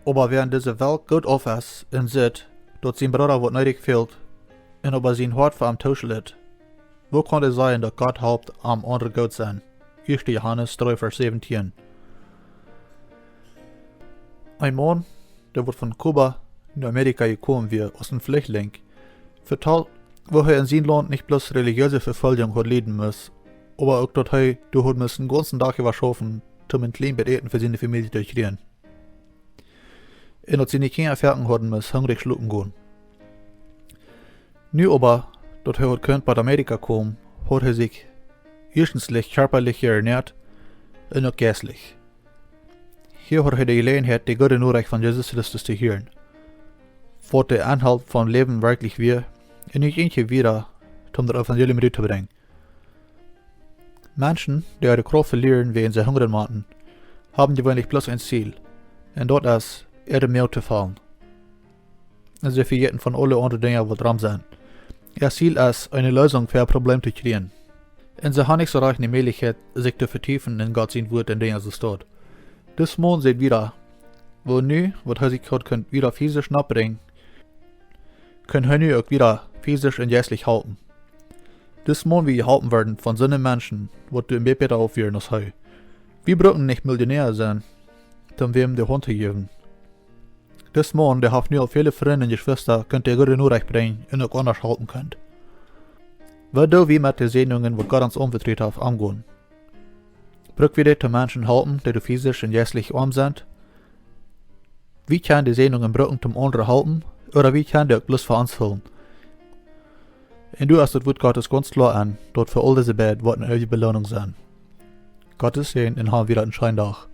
Aber während diese Welt gut auf ist und sieht, dass sein Bruder wat nötig fehlt, und ob sein Hart für am Tausch litt, wo kann es sein, dass Gott haupt am andere Gott sein? 1. Johannes 3, Vers 17. Ein Mann, der wird von Kuba in Amerika gekommen wie aus einem Flüchtling, vertelt, wo er in seinem Land nicht bloß religiöse Verfolgung hat leiden muss, aber auch, dass er durch den ganzen Tag überschaffen, um ein kleines Eten für seine Familie zu kriegen. Und dass seine Kinder fertig haben muss, hungrig schlucken gehen. Nu aber, dass er könnt bei Amerika kommen, hat er sich erstens körperlich ernährt und auch geistlich. Hier hat er die Gelegenheit, die gute Nachricht von Jesus Christus zu hören. Was der Inhalt vom Leben wirklich wir, und nicht eentje wieder, um das Evangelium rüberzubringen. Menschen, die ihre Kraft verlieren, wegen sie hungern machen, haben gewöhnlich bloß ein Ziel, und dort ist, ihre Mehl zu fallen. Und sie vergessen von alle anderen Dingen, die dran sind. Ihr Ziel ist, eine Lösung für ein Problem zu kriegen. Und sie haben nicht so reich die Möglichkeit, sich zu vertiefen in Gottes Wort und Dinge, so steht. Das Mond sieht wieder, wo nu, was er sich hat, könnt wieder physisch nachbringen, können er nu auch wieder physisch und geistlich halten. Das Mond wie gehalten werden von so einem Menschen, was du im Beter aufhören als heu. Wir brauchen nicht Millionär sein, um wem die Hand zu geben. Das Mond, der hat nu auch viele Freunde und Geschwister, könnt ihr gute Nachricht bringen und auch anders halten könnt. Weil du wie mit den Segnungen, die Gott uns anvertraut hat, angehen. Braucht wir die Menschen halten, die physisch und geistlich arm sind? Wie kann die Segnungen brauchen zum anderen halten, oder wie kann die auch bloß für uns halten? Und du hast das Wort Gottes ganz klar an, dort für all diese Bett, was eine Belohnung sind. Gottes Segen und haben wieder einen schönen Tag.